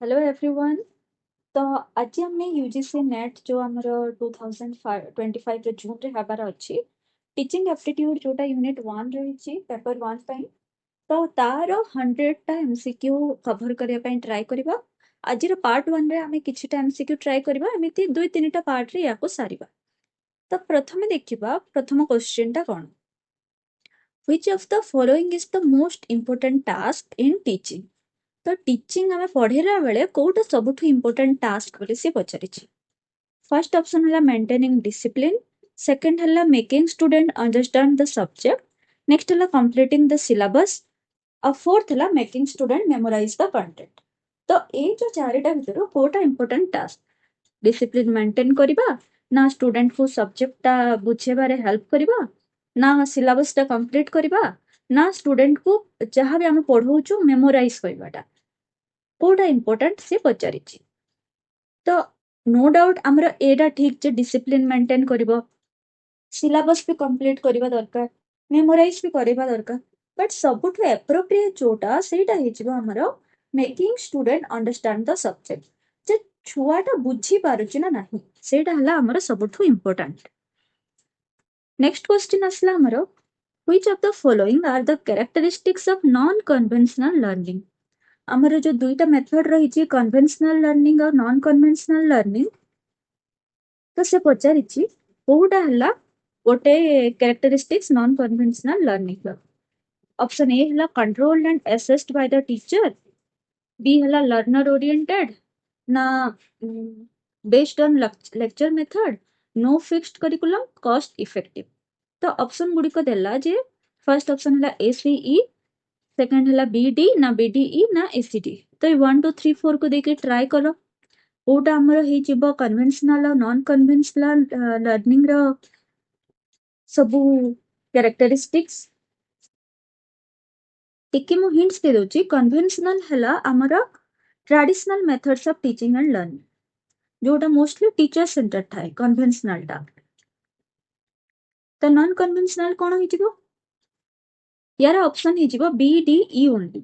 Hello everyone. तो आज आम यूजीसी नेट जो आमर 2025 जून रे हबार अच्छी टीचिंग एप्टीट्यूड जोटा यूनिट 1 रही पेपर 1 पाई। तो तार 100टा एमसीक्यू कवर करने ट्राए करबा। आज पार्ट 1 रे आमे किछिटा एमसीक्यू ट्राए करबा, एमिति दुई तीनटा पार्ट रे याको सारिबा। तो प्रथमे देखिबा प्रथम क्वेश्चन टा कोन, which of the following is the most important task in teaching. तो टीचिंग आमे पढ़ेला बेले कोउटा सबुठु इंपोर्टेंट टास्क बोली से पचारिछि। फर्स्ट ऑप्शन है मेंटेनिंग डिसिप्लिन, सेकंड है making student understand the subject, next है कंप्लीटिंग द सिलेबस, और फोर्थ है making student memorise the content. तो ये जो चारिटा भितर कोटा इंपोर्टेंट टास्क, डिसिप्लिन मेंटेन करबा ना, स्टूडेंट को सब्जेक्टटा बुझेबारे हेल्प करबा ना, सिलेबसटा कंप्लीट करबा ना, स्टूडेंट को जहाँ भी आम पढ़ाऊँ मेमोराइज करवाटा, कोटा इंपोर्टेंट से पचारिछि। तो नो डाउट आमर एटा ठीक जे डिसिप्लिन मेंटेन करिवो, सिलेबस भी कंप्लीट करिवा दरकार, मेमोराइज भी करिवा दरकार, बट सबुठु एप्रोप्रिएट जोटा सेटा हेजिबो हमर making student understand the subject. जे छुआटा बुझी पारुछि ना नाही, सेटा हला हमर सबुठु इंपोर्टेंट। नेक्स्ट क्वेश्चन आसला हमर, which of the following are the characteristics of non conventional learning. आमर जो दुईटा मेथड रही कन्वेंशनल लर्निंग और नॉन कन्वेंशनल लर्निंग, तो से पचारिछि कोउटा हला गोटे characteristics non conventional learning. Option A हला controlled and assessed by the teacher, B हला लर्नर ओरिएंटेड ना, based on lecture method, no fixed curriculum, cost effective. तो ऑप्शन गुडी को देला जे फर्स्ट ऑप्शन हला एसीई, सेकंड हला बीडी ना बीडीई ना एसीडी। तो 1 2 3 4 को देके ट्राई करो कोटा हमर हे जिवो कन्वेंशनल और नॉन कन्वेंशनल लर्निंग रो सबु कैरेक्टरिस्टिक्स। टिके मु हिंट्स दे दोची, कन्वेंशनल हला हमर traditional methods of teaching and learning, जोटा मोस्टली टीचर सेंटर थाए कन्वेंशनल टा। तो नॉन कन्वेंशनल कोन हो जिवो, यार ऑप्शन हे जिवो B D E only.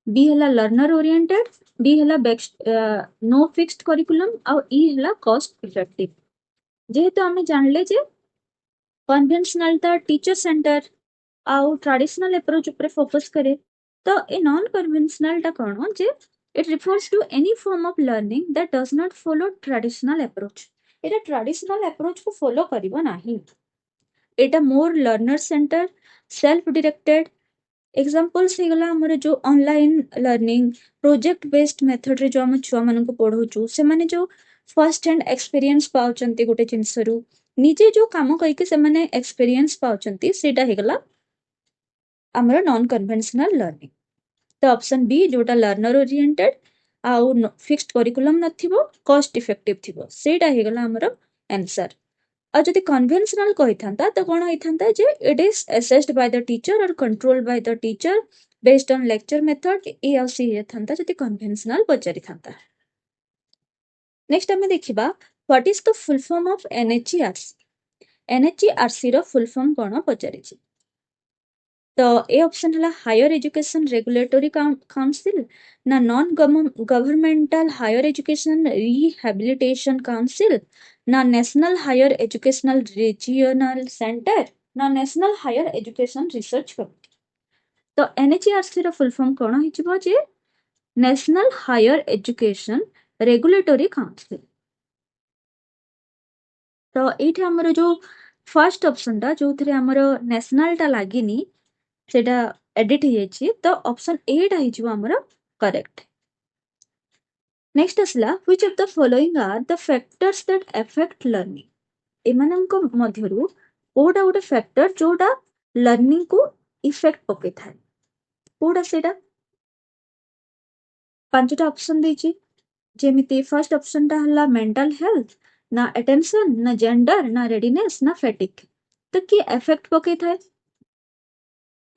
B हला लर्नर ओरिएंटेड, डी हला नो फिक्स्ड करिकुलम और ई हला कॉस्ट इफेक्टिव। जेहेतु आमे जानले जे कन्वेंशनल ता टीचर सेंटर आउ ट्रेडिशनल अप्रोच ऊपर फोकस करे, तो ए नॉन कन्वेंशनल टा कोन जे it refers to any form of learning that does not follow traditional approach. एटा ट्रेडिशनल अप्रोच को फॉलो करिवो नाही, एटा more learner centre, self directed. Examples हे गला हमर जो online learning, project based method रे जो हम छुआ मन को पढौचु, से माने जो फर्स्ट हैंड एक्सपीरियंस पाउचंती गोटे जिनसरू, निजे जो काम करके से माने एक्सपीरियंस पाउचंती, सेटा हे गला हमर नॉन कन्वेंशनल लर्निंग। तो ऑप्शन बी जोटा लर्नर ओरिएंटेड आउ फिक्स्ड करिकुलम नथिबो, कॉस्ट इफेक्टिव थिबो, सेटा हे गला हमर आंसर। और जदि कन्वेंशनल कहि थांता तो कोन होई थांता जे it is assessed by the teacher और controlled by the teacher based on lecture method, A आ सी हे थांता जदि कन्वेंशनल पचारि थांता। नेक्स्ट हमें देखिबा what is the full form of NHERC. NHERC रो फुल फॉर्म कोन पचारिछि। तो ए ऑप्शन हला हायर एजुकेशन रेगुलेटरी काउंसिल ना, non governmental higher education rehabilitation council ना, national higher educational regional centre ना, national higher education research committee. तो NHERC रो फुल फॉर्म कोन हिजिबो जे national higher education regulatory council. तो एठी हमर जो फर्स्ट ऑप्शन टा जो थरे हमर नेशनल टा लागिनी सेटा एडिट हो जाइए, तो ऑप्शन ए टा हिजिबो हमर करेक्ट। नेक्स्ट असला which of the following are the factors that affect learning. एमानंको मध्यरु कोडा गोटे फैक्टर जोडा लर्निंग को इफेक्ट पके थाए, कोडा सेटा पांचटा ऑप्शन देछि। जेमिति फर्स्ट ऑप्शन टा हला मेंटल हेल्थ ना, अटेंशन ना, जेंडर ना, रेडीनेस ना, फैटिक। तो की इफेक्ट पके थाए,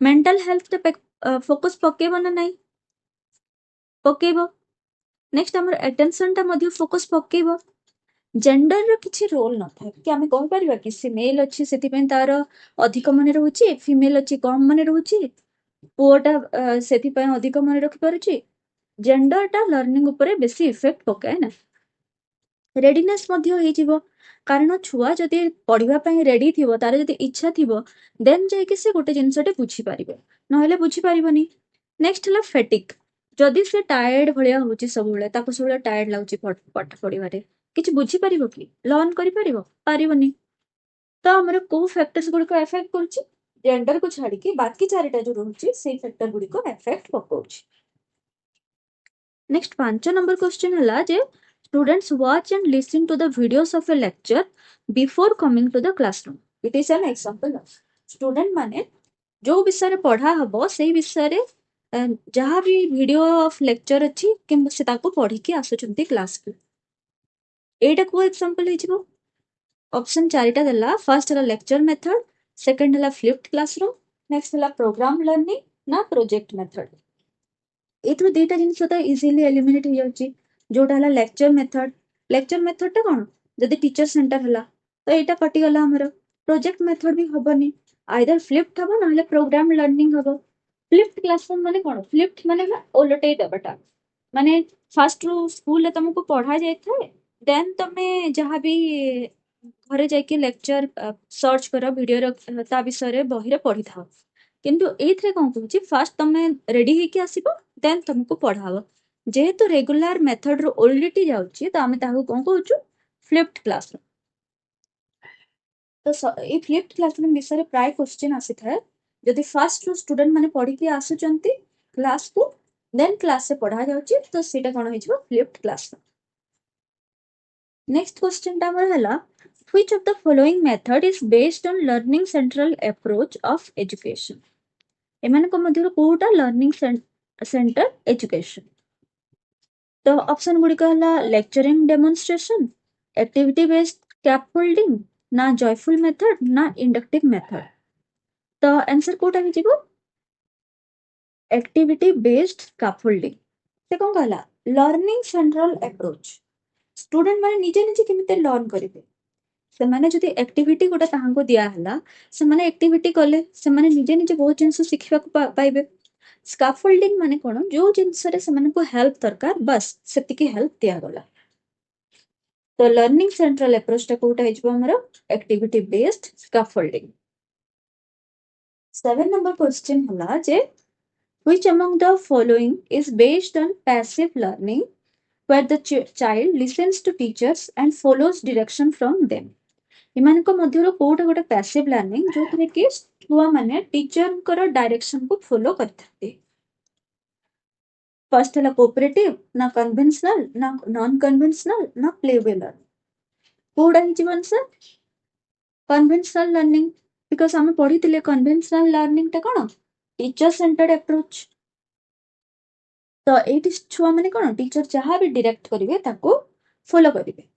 मेंटल हेल्थ पे फोकस पकेबो ना नाही, पकेबो। नेक्स्ट हमर अटेंशन टा मध्ये फोकस पकेबो। जेंडर रो किछि रोल न थाए कि आमे कहि परिबा कि से मेल अछि सेति पे तार अधिक मने रहउछि, फीमेल अछि कम मने रहउछि, पुओटा सेति पे अधिक मने रखि पारुछि, जेंडरटा लर्निंग उपरे बेसी इफेक्ट पकाए ना रेडीनेस मध्य होइजिवो कारण छुआ जदि पढ़िबा पई रेडी थिवो तार जदि इच्छा थिवो देन जाइके से गोटे जिनसटे बुझी पारिबो नहेले बुझी पारिबोनी नेक्स्ट हला फेटिक जदि से टायर्ड भलिया होची सबुले ताको सबुले टायर्ड लाଗୁची पाठ पढ़िबारे किछि बुझी पारिबो कि लर्न करि पारिबो पारिबोनी तो हमर को फैक्टर्स गुडी को इफेक्ट करछि जेंडर को छाडी के बाकी चारिटा जो रहउची सेही फैक्टर गुडी को इफेक्ट पकाउछि नेक्स्ट 5 नंबर क्वेश्चन हला जे students watch and listen to the videos of a lecture before coming to the classroom it is an example of student माने जो विषय रे पढ़ा हबो सेही विषय रे जहाँ भी वीडियो ऑफ लेक्चर अच्छी कि से ताको पढ़ी के आसुचंती क्लास को एटा को एग्जांपल हिजबो ऑप्शन चारिटा देला फर्स्ट हला लेक्चर मेथड सेकंड हला फ्लिप्ड क्लासरूम नेक्स्ट हला प्रोग्राम लर्निंग ना प्रोजेक्ट मेथड एथरो देटा जिंस तो इजीली एलिमिनेट हो जाउची जोटा हला लेक्चर मेथड टा कोन जदि टीचर सेंटर हला तो एटा कटि गला हमर प्रोजेक्ट मेथड भी हबनी आइदर फ्लिप्ड हबो ना प्रोग्राम लर्निंग हबो फ्लिप्ड क्लासरूम माने कोन फ्लिप्ड माने ओलटे देबटा माने फर्स्ट रू स्कूल तुमको पढ़ा जाए थे देन तमे जहाँ भी घरे जाके लेक्चर सर्च कर वीडियो ता विषय रे बही रे पढ़ी था किंतु एथरे कोन कहूची फर्स्ट तमे रेडी हे के आसीबो देन तुमको पढ़ाबो जेहेतु रेगुलर मेथड रो ओल्डिटी जाउची तो आमे ताहु कोन कहूचु फ्लिप्ड क्लासरूम तो ए फ्लिप्ड क्लासरूम विषय रे प्राय क्वेश्चन आसी थाए जदि फर्स्ट रो स्टूडेंट माने पढ़ी के आसुचंती क्लास को देन क्लास से पढ़ा जाउची तो सेटा कोन होइछबो फ्लिप्ड क्लासरूम नेक्स्ट क्वेश्चन टा हमर हला which of the following method is based on learning central approach of education एमानक मध्यरो कोटा लर्निंग सेंटर एजुकेशन तो ऑप्शन गुडी कहला lecturing demonstration activity based scaffolding ना जॉयफुल मेथड ना इंडक्टिव मेथड तो आंसर कोटा हे जिवो एक्टिविटी बेस्ड स्कैफोल्डिंग से कोन कहला लर्निंग सेंट्रल अप्रोच स्टूडेंट माने निजे निजे केमिते लर्न करिवे से माने जदि एक्टिविटी गोटा ताहांको दिया हला से माने एक्टिविटी कले से माने निजे निजे बहुत जिंस सिखिबा को पाइबे स्कैफोल्डिंग माने कोन जो जिंस रे से माने को हेल्प दरकार बस सेति की हेल्प दिया गला तो लर्निंग सेंट्रल अप्रोच टा कोटा हिजबो हमरो activity based scaffolding 7 number question हला जे which among the following is based on passive learning where the child listens to teachers and follows direction from them इमानक मध्यरो Kota गोटे पैसिव लर्निंग जोथरे कि छुआ माने टीचर कर direction को follow करथाते first हला cooperative ना conventional ना नॉन कन्वेंशनल ना प्लेवे लर्निंग कोडा हि जीवन से कन्वेंशनल लर्निंग बिकॉज़ हम पढितिले कन्वेंशनल लर्निंग टा कोन टीचर सेंटर्ड अप्रोच तो एटी छुआ माने कोन टीचर जहां भी डायरेक्ट करिवे ताको फॉलो करिवे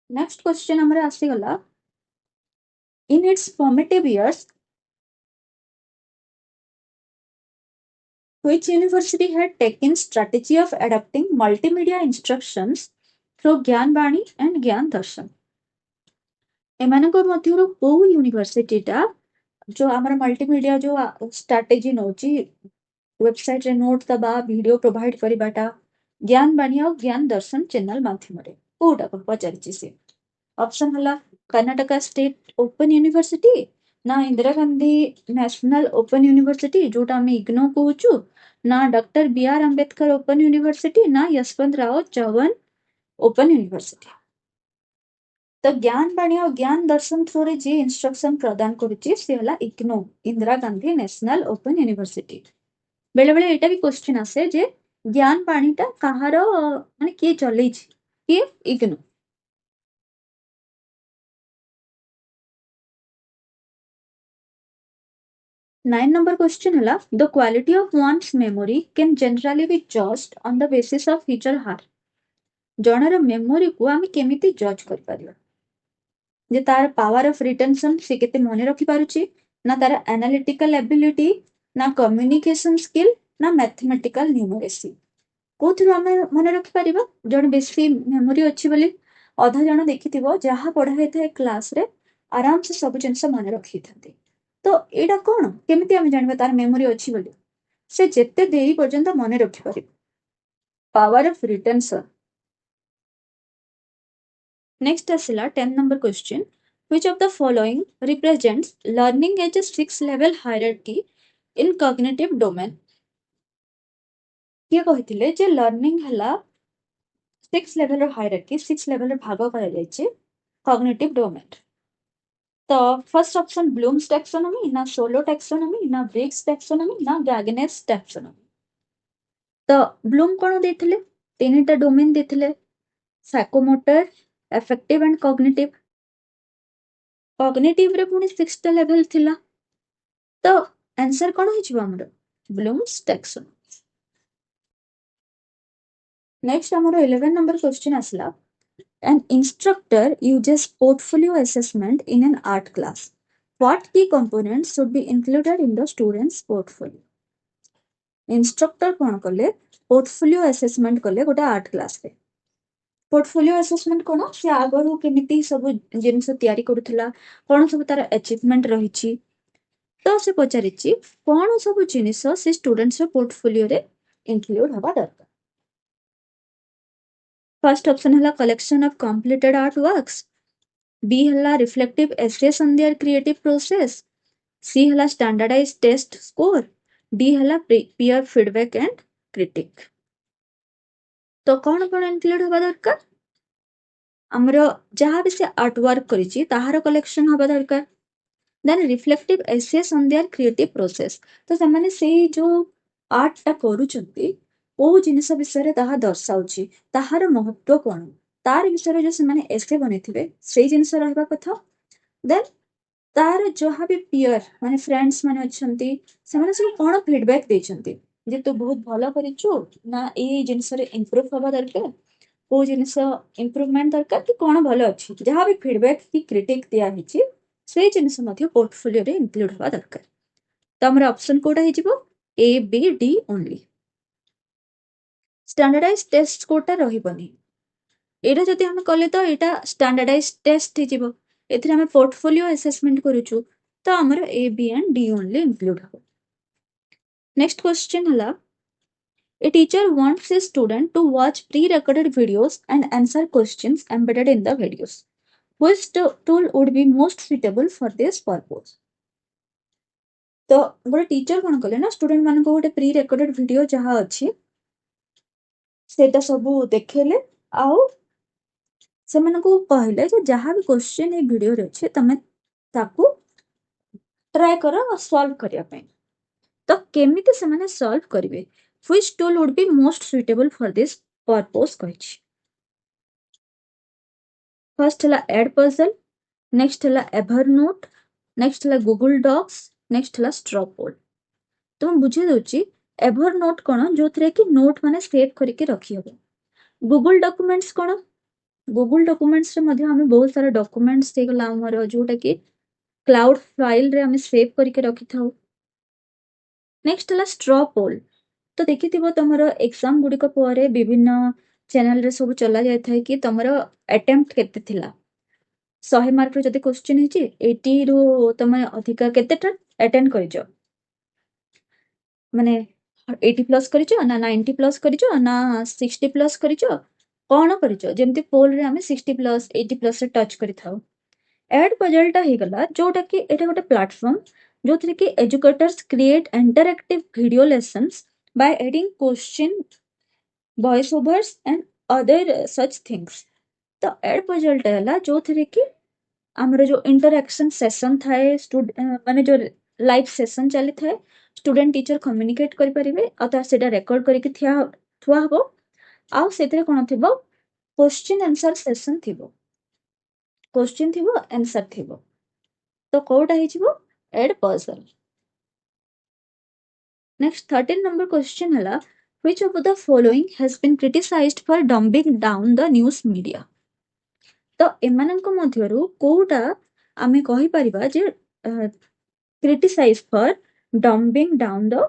नेक्स्ट क्वेश्चन हमरा आसी गला in its formative years which university had taken strategy of adapting multimedia instructions through ज्ञान वाणी and ज्ञान दर्शन एमानक मध्यरो को यूनिवर्सिटी टा जो हमर मल्टीमीडिया जो स्ट्रेटजी नोची वेबसाइट रे नोट दबा वीडियो प्रोवाइड करिबाटा ज्ञान वाणी और ज्ञान दर्शन चैनल माध्यम रे कोटा को पचारिछि से ऑप्शन हला कर्नाटक स्टेट ओपन यूनिवर्सिटी ना Indira Gandhi national open university जोटा हम इग्नो कहूचु ना doctor B R. Ambedkar open university ना यशवंत राव चौहान ओपन यूनिवर्सिटी तो ज्ञान वाणी और ज्ञान दर्शन थ्रू रे जे इंस्ट्रक्शन प्रदान करूची से हला IGNOU Indira Gandhi national open university बेले बेले एटा भी क्वेश्चन आसे जे ज्ञान वाणीटा कहार माने किए चलै छी किए इग्नो 9 number question हला the quality of one's memory can generally be judged on the basis of feature har जनर मेमोरी को आमे केमिति जज कर परिबा जे तार पावर ऑफ रिटेंशन से केते मने रखि पारुची ना तार एनालिटिकल एबिलिटी ना कम्युनिकेशन स्किल ना मैथमेटिकल न्यूमरेसी कोथरो आमे मने रखि परिबा जण बेसी मेमोरी अछि बोली अधा जण देखिथिबो जहा पढा हेथे क्लास रे आराम से सब जिंस मने रखि थाते तो एटा कोन केमिति आमे जानबे तार मेमोरी अछि बोली से जेते देरी पर्यंत मन रखि पारे। Power of retention. नेक्स्ट आसिला 10 number question, which of the following represents learning as a 6 level hierarchy in cognitive domain? किए कहिथिले जे लर्निंग हला 6 लेवल हायरार्की 6 लेवल भाग करा जायछि कॉग्निटिव डोमेन। तो फर्स्ट ऑप्शन ब्लूम्स टैक्सोनॉमी ना सोलो टैक्सोनॉमी ना Briggs taxonomy ना गैगनेस टैक्सोनॉमी। तो ब्लूम कोन देथिले तीनटा डोमेन देथिले psychomotor affective and cognitive. Cognitive रे पुनी 6th लेवल थिला तो आंसर कोन हिजबो हमर ब्लूम्स टैक्सोनॉमी। नेक्स्ट हमर 11 नंबर क्वेश्चन आसला, an instructor uses portfolio assessment in an art class. What key components should be included in the student's portfolio? Instructor कौन कले portfolio assessment कले गोटे आर्ट क्लास रे। पोर्टफोलियो असेसमेंट कोन से आगरु केमिति सब जिनिस तयारी करूथला कोन सब तार अचीवमेंट रहिछि तो से पचारिछि कोन सब जिनिस से स्टूडेंट्स रो पोर्टफोलियो रे इंक्लूड हबा दरकार। फर्स्ट ऑप्शन हला collection of completed art works, B हला reflective essays on their creative process, C हला स्टैंडर्डाइज टेस्ट स्कोर, डी हला पीयर फीडबैक एंड क्रिटिक। तो कौन कौन इंक्लूड हवा दरकार हमर जहाँ भी से आर्ट वर्क करिछि ताहार कलेक्शन हवा दरकार। Then reflective essays on their creative process तो ସେମାନେ ସେଇ जो आर्ट टा करूछंती ओ जिनिस विषय ताहा दर्शाउछि ताहार महत्व कोन तार विषय जो ସେମାନେ एसे बनेथिबे सेई जिनिस रहबा कथा। देन तार जहाँ भी पियर माने फ्रेंड्स माने अछंती ସେମାନେ सब कोन फीडबैक देछंती जे तू बहुत भलो करिछु ना ए जिनिस रे इंप्रूव हवा दरकार को जिनिस इंप्रूवमेंट दरकार कि कोन भलो अछि जहाँ भी फीडबैक की क्रिटिक दिया हिछि से जिनिस मध्य पोर्टफोलियो रे इंक्लूड हवा दरकार। तो हमर ऑप्शन कोटा हिजिबो A B D only. Standardise test कोटा रहिबनी एटा जदि हम कले तो एटा स्टैंडर्डाइज टेस्ट हिजिबो एथिरे हम पोर्टफोलियो असेसमेंट करूछु तो हमर A B and D only include हबो। नेक्स्ट क्वेश्चन हला, a teacher wants a student to watch pre-recorded videos and answer questions embedded in the videos. Which tool would be most suitable for this purpose? तो गोटे teacher कोन कले ना student मान को गोटे pre recorded video जहाँ अछि सेटा सब देखेले आउ से मन को कहले जे जहाँ भी क्वेश्चन ए वीडियो रे अछि तमे ताकू ट्राई करो सॉल्व करिया पे। तो केमिति से माने सॉल्व करिवे which tool would be most suitable for this purpose कहिछि। फर्स्ट हला एड पजल, नेक्स्ट हला एवरनोट, नेक्स्ट हला गूगल डॉक्स, नेक्स्ट हला स्ट्रॉ पोल। तो हम बुझे दोछि एवरनोट कोन जोथरे कि नोट माने सेव करके रखि हबो। गूगल डॉक्यूमेंट्स कोन गूगल डॉक्यूमेंट्स रे मध्ये हमें बहुत सारा डॉक्यूमेंट्स हे गला हमर जोटा कि क्लाउड फाइल रे हमें सेव करके रखि थाउ। नेक्स्ट हला स्ट्रॉ पोल तो देखिथिबो तमरो एग्जाम गुडी को परे विभिन्न चैनल रे सब चला जाय थाय कि तमरो अटेम्प्ट केते थिला 100 मार्क रो जदि क्वेश्चन हिची 80 रो तमे अधिका केतेटा अटेंड करिजो माने 80 प्लस करिजो ना 90 प्लस करिजो ना 60 प्लस करिजो कोन करिजो जेमति पोल रे हमें 60 प्लस 80 प्लस से टच करि थाउ। एड पजलटा हे गला जोटा कि एटा गोटे प्लेटफॉर्म जोथरे कि educators create interactive video lessons by adding question voice overs and other such things। तो एड पजल टेला जो थरे कि हमर जो इंटरैक्शन सेशन थाए माने जो लाइव सेशन चली थाए स्टूडेंट टीचर कम्युनिकेट करि परिबे अता सेटा रिकॉर्ड करिक थुआ हबो आ सेतरे कोन थिबो क्वेश्चन आंसर सेशन थिबो क्वेश्चन थिबो आंसर थिबो तो कोटा हिजिबो Edpuzzle. Next 13 number question हला, which of the following has been criticized for dumbing down the news media? तो एमानन को मध्यरु कोटा आमे कहि परिबा जे criticise for dumbing down the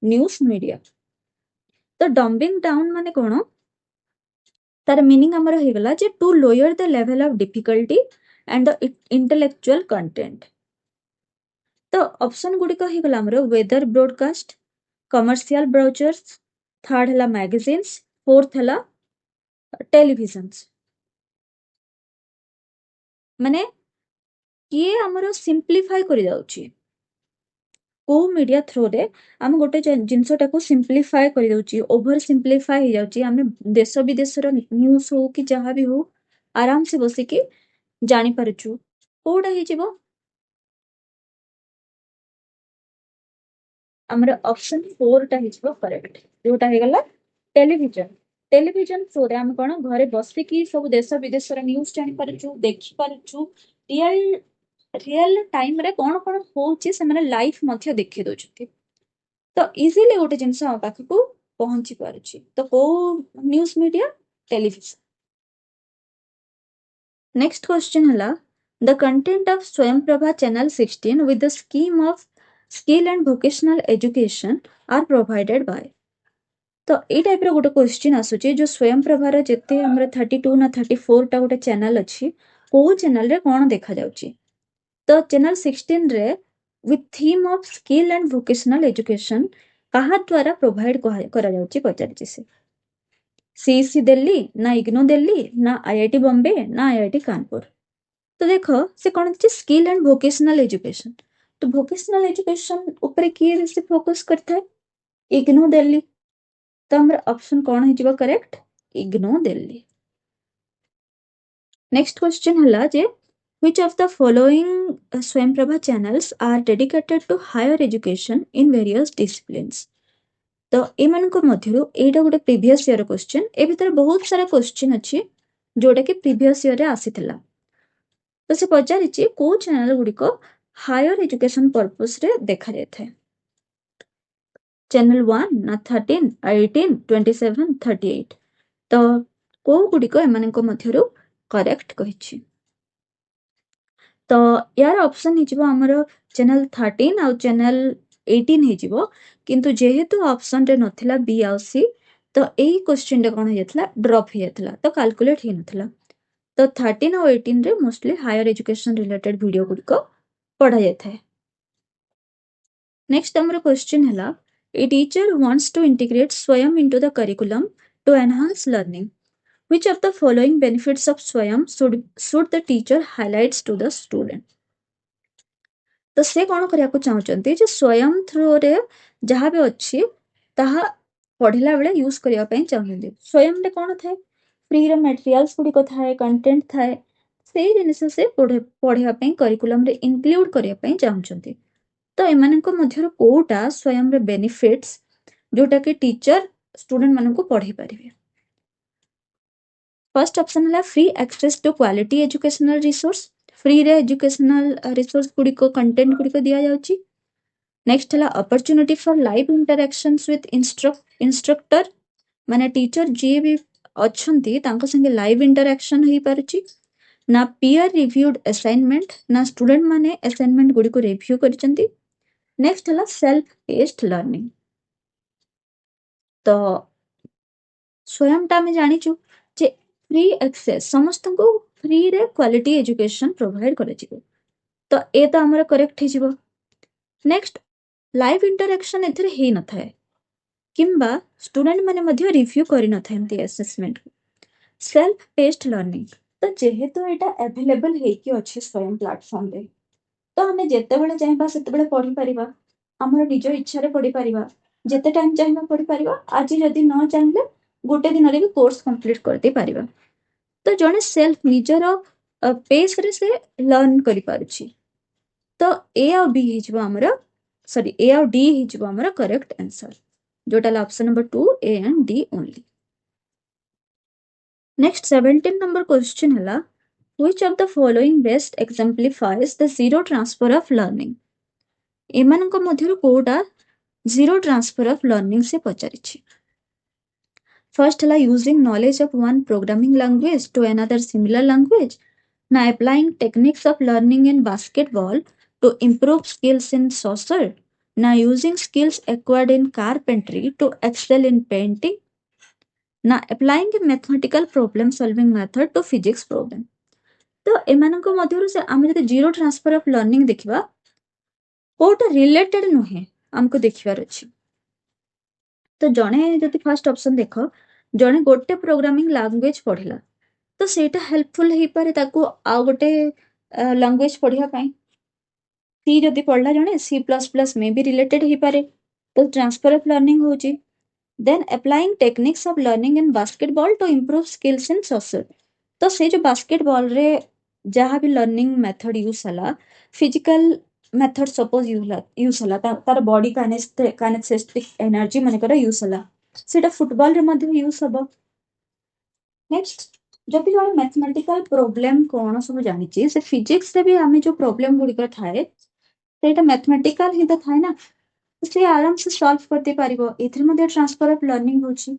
news media. तो डम्बिंग डाउन माने कोन तार मीनिंग हमर हे गला जे to lower the level of difficulty and the intellectual content. तो ऑप्शन गुडी को हे गला हमर weather broadcast, commercial brochures, third है मैगजीन्स, फोर्थ है टेलीविजन्स। माने किए आमर सिंप्लीफाई कर जाउची को मीडिया थ्रू रे आम गोटे जिनसटाको सिंप्लीफाई कर जाउची, ओभर सिंप्लीफाई हो जाउची। आम देश विदेशर न्यूज हो कि जहाँ भी हो आराम से बसिकी जानी पारुछु कोटा हिजिबो आमर ऑप्शन 4 टा हिजिबो करेक्ट, जोटा हे गला टेलीविजन। टेलीविजन थ्रू रे आम कोन घरे बसिकी सब देश विदेशर न्यूज जानी पारुछु, देखि पारुछु। रियल रियल टाइम रे कोन कोन होउची से माने लाइव मध्य देखि दोछथि, तो इजिली गोटे जिनस हम पाखकू पहुंची पारुछि। तो को news media television. Next question हला the content of Swayamprabha channel 16 with the scheme of skill and vocational education are provided by। तो ए टाइप रो गोटे क्वेश्चन आसुची जो स्वयंप्रभा रो जेते हमर 32 ना 34 टा गोटे चैनल अछि, को चैनल रे कोन देखा जाउची। तो चैनल 16 रे with theme of skill and vocational education कहा द्वारा प्रोवाइड करा जाउची पचारची से। सीईसी दिल्ली ना इग्नू दिल्ली ना आईआईटी बॉम्बे ना आईआईटी कानपुर। तो देखो से कौन अच्छे स्किल एंड वोकेशनल एजुकेशन, तो वोकेशनल एजुकेशन ऊपर किए बेसी फोकस करता है इग्नू दिल्ली। तो हमर ऑप्शन कौन है correct IGNOU Delhi. Next question हला जे which of the following Swayamprabha channels are dedicated to higher education in various disciplines। तो एमानक मध्यरु एटा गोटे प्रीवियस ईयर क्वेश्चन, ए भितर बहुत सारा क्वेश्चन अछि जोटा कि प्रीवियस ईयर रे आसीथिला। तो से पचारिछि को चैनल गुडिको हायर एजुकेशन पर्पस रे देखा जाय थे। चैनल 1 ना 13 18 27 38। तो को गुडिको एमानक मध्यरु करेक्ट कहिछि। तो यार ऑप्शन हिजिबो हमर चैनल 13 आ चैनल 18 हिजिबो, किंतु जेहेतु ऑप्शन रे नथिला बी आ सी, तो एही क्वेश्चन रे कोन हेतला ड्रॉप हे हेतला, तो कैलकुलेट हे नथिला। तो 13 और 18 रे mostly higher education related video गुडिको पढ़ा जाय थाए। नेक्स्ट हमर क्वेश्चन हला a teacher wants to integrate Swayam into the curriculum to enhance learning, which of the following benefits of swayam should the teacher highlights to the student। तो से कौन करिया चाहते जे स्वयं थ्रू रे जहाँ भी अच्छी ताहा पढ़िला बेले यूज करिया पई चाहते। स्वयं रे कौन थाए फ्री रे मटेरियल्स गुडी थाए कंटेंट थाए, सेही जिनिस से पढ़िया पई करिकुलम रे इंक्लूड करिया पई चाहते। तो एमानक मध्यरु कोटा स्वयं रे बेनिफिट्स जोटा कि टीचर स्टूडेंट मानकु पढ़ी परिबे। फर्स्ट ऑप्शन है free access to quality educational resource, free रे एजुकेशनल रिसोर्स गुडी को कंटेंट गुडी को दिया जाउची। नेक्स्ट है opportunity for live interactions with instructor, माने टीचर जे भी अछंती तांको संगे लाइव इंटरैक्शन होई पारुची। ना पीयर रिव्यूड असाइनमेंट, ना स्टूडेंट माने असाइनमेंट गुडी को रिव्यू करचंती। नेक्स्ट है सेल्फ पेस्ड लर्निंग। तो स्वयं टा में जानिचु जे फ्री एक्सेस समस्त को फ्री रे क्वालिटी एजुकेशन प्रोवाइड करे जिवो, तो ए तो हमर करेक्ट हे जिवो। नेक्स्ट लाइव इंटरैक्शन एथरे हे न थाए किंबा स्टूडेंट माने मध्य रिव्यू करि न थाएंती असेसमेंट। सेल्फ पेस्ड लर्निंग, तो जेहेतु एटा अवेलेबल हे कि अछि स्वयं प्लेटफॉर्म रे, तो हमें जेते बेले चाहबा सेते बेले पढ़ी परिबा, हमर निज इच्छा रे पढ़ी परिबा, जेते टाइम चाहबा पढ़ी परिबा। आज जदी न चाहले गोटे दिन रे भी कोर्स कंप्लीट कर दे परिबा। तो जने सेल्फ निजर पेस रे से लर्न करि पारुछि। तो ए और बी हिजबो हमर सॉरी ए और डी हिजबो हमर करेक्ट आंसर, जोटा option number 2 A and D only. Next 17 number question हला which of the following best exemplifies the zero transfer of learning। एमानक मध्यरु कोटा जीरो ट्रांसफर ऑफ लर्निंग से पचारिछि। फर्स्ट है using knowledge of one programming language to another similar language, ना applying techniques of learning in basketball to improve skills in social, ना using skills acquired in carpentry to excel in painting, ना applying mathematical problem solving method to physics problem. तो एमानक मध्यरु से आमे जदि zero transfer of learning देखिबा Kota related नुहे हमको देखिबार अछि। तो जणे जदि फर्स्ट ऑप्शन देख जणे गोटे प्रोग्रामिंग लैंग्वेज पढ़िला तो सेटा हेल्पफुल हेई पारे ताको आ गोटे लैंग्वेज पढ़िया पई सी जदि पढ़ला जणे C++ में भी रिलेटेड हेई पारे तो ट्रांसफर ऑफ लर्निंग होची then applying techniques of learning in basketball to improve skills in social तो से जो बास्केटबॉल रे जहाँ भी लर्निंग मेथड यूज हला फिजिकल मेथड सपोज यूज हला तार बॉडी काइनेस्थेटिक एनर्जी मानकर यूज हला सेटा फुटबॉल रे मध्य यूज हबो नेक्स्ट जब जब मैथमेटिकल प्रोब्लेम कौन सब जानी से फिजिक्स से भी आम जो प्रोब्लेम गुड़िक थाए सेटा मैथमेटिकल ही तो थाए ना से आराम से सॉल्व करते पारिबो एथरे मध्ये ट्रांसफर ऑफ लर्निंग होची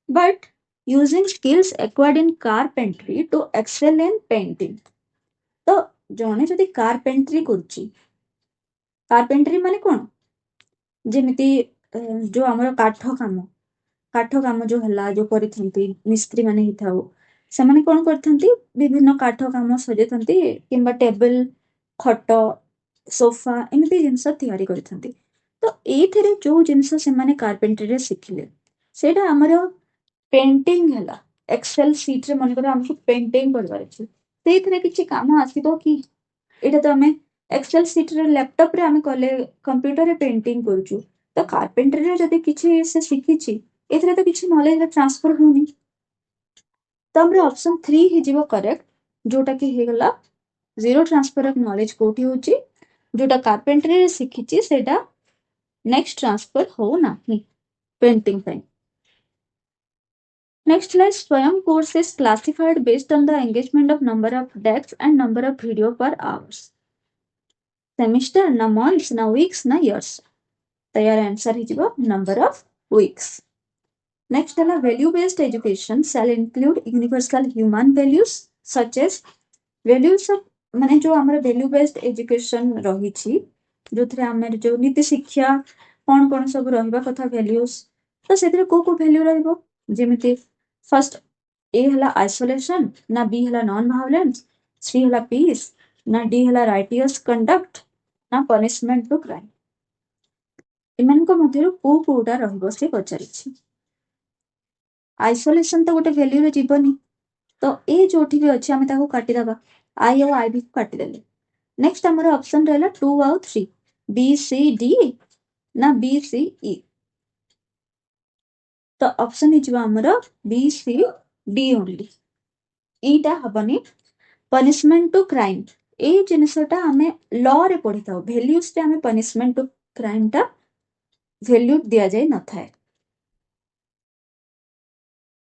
but using skills acquired in carpentry to excel in painting तो जने जदि कारपेंट्री करची कारपेंट्री माने कोन जेमिति जो हमर काठ काम जो हला जो करिथंती मिस्त्री माने ही थाओ ସେମାନେ କଣ କରିଥାନ୍ତି ବିଭିନ୍ନ କାଠ କାମ ସଜେଇଥାନ୍ତି କିମ୍ବା ଟେବୁଲ ଖଟ ସୋଫା ଏମିତି ଜିନିଷ ତିଆରି କରିଥାନ୍ତି ତ ଏଇଥିରେ ଯୋଉ ଜିନିଷ ସେମାନେ କାର୍ପେଣ୍ଟ୍ରିରେ ଶିଖିଲେ ସେଇଟା ଆମର ପେଣ୍ଟିଂ ହେଲା ଏକ୍ସେଲ ସିଟରେ ମନେକର ଆମକୁ ପେଣ୍ଟିଂ କରିବାର ଅଛି ସେଇଥିରେ କିଛି କାମ ଆସିବ କି ଏଇଟା ତ ଆମେ ଏକ୍ସେଲ ସିଟରେ ଲ୍ୟାପଟପରେ ଆମେ କଲେ କମ୍ପ୍ୟୁଟରରେ ପେଣ୍ଟିଂ କରୁଛୁ ତ କାର୍ପେଣ୍ଟ୍ରିରେ ଯଦି କିଛି ସେ ଶିଖିଛି ଏଥିରେ ତ କିଛି ନଲେଜ ଟ୍ରାନ୍ସଫର ହଉନି तो हमरे ऑप्शन 3 ही जीवो करेक्ट जोटा कि हेगला जीरो ट्रांसफर ऑफ नॉलेज कोठी होची जोटा कारपेंटरी रे सिखिची सेटा नेक्स्ट ट्रांसफर हो नाही पेंटिंग पे नेक्स्ट लाइक स्वयं course is classified based on the engagement of number of desk and number of video पर आवर्स सेमिस्टर ना मंथ्स ना वीक्स ना इयर्स तो यार आंसर ही जीवो नंबर ऑफ वीक्स Next है value-based education shall include universal human values such as values of माने जो हमारे value-based education रही छी जो थे हमारे जो नीति शिक्षा कौन कौन सब रहिबा कथा values तो सेतिर को value रहिबो जेमिति first A हला isolation ना B हला non-violence C हला peace ना D हला righteous conduct ना punishment to crime इमान को मध्यरु कोटा रहिबो से पचारिछि आइसोलेशन तो गोटे वैल्यू रे जीवनी तो ए जोठी भी अछि हमें ताको काटी दबा आई और आई भी काटी देले नेक्स्ट हमर ऑप्शन रहला 2 और 3 बी सी डी ना बी सी ई तो ऑप्शन हि जीवा हमर बी सी डी ओनली ईटा हबनी पनिशमेंट टू क्राइम ए जिनिसटा हमें लॉ रे पढ़ी थाओ वैल्यूज रे हमें पनिशमेंट टू क्राइम टा वैल्यू दिया जाय न थाए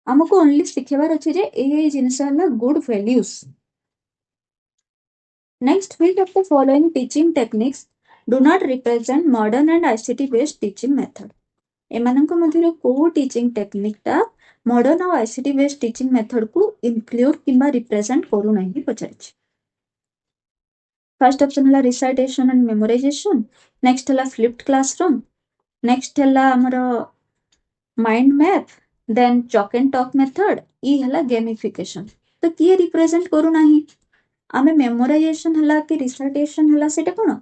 हमको ओनली शिखेबार अछि जे ए जिनिस हला good values next which of the following teaching techniques do not represent modern and ICT based teaching method एमानंको मध्यरु को टीचिंग टेक्निक टा मॉडर्न और आईसीटी बेस्ड टीचिंग मेथड को इंक्लूड किंबा रिप्रेजेंट करू नाही पचारिछि फर्स्ट ऑप्शन हला रिसाइटेशन एंड मेमोराइजेशन नेक्स्ट हला फ्लिप्ड क्लासरूम नेक्स्ट हला हमरो mind map then chalk and talk method E हला गेमिफिकेशन तो किए रिप्रेजेंट करू नाही आमे मेमोराइजेशन हला कि रिसाइटेशन हला सेटा कोन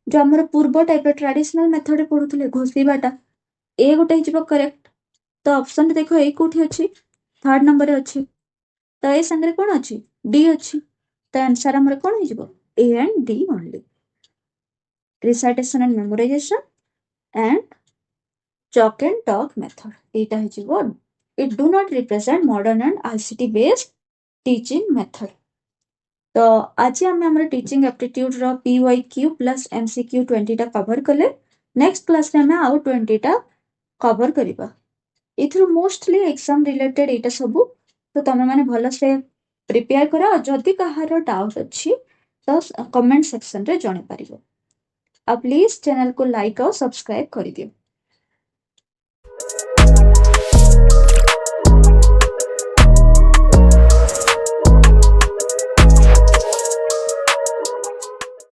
जो हमर पूर्व टाइप ट्रेडिशनल मेथड पढुथले घोषिबाटा ए गोटे हिजबो करेक्ट तो ऑप्शन देखो ए कोठी अछि थर्ड नंबर रे अछि तो ए संगे कोन अछि डी अछि तो आंसर हमर कोन हिजबो A and D only recitation and memorisation and chalk and talk method Etah हिजबो it do not represent modern and ICT based teaching method तो आज आम हमर टीचिंग एप्टीट्यूड रो PYQ प्लस MCQ 20 टा कवर कले नेक्स्ट क्लास रे हम आउ 20 टा कवर करिबा इथरु मोस्टली एग्जाम रिलेटेड एटा सब तो तमे माने भलो से प्रिपेयर करा जदी कहार डाउट अछि तो कमेंट सेक्शन रे जणे पारिबो अब प्लीज चैनल को लाइक और सब्सक्राइब करि दियो।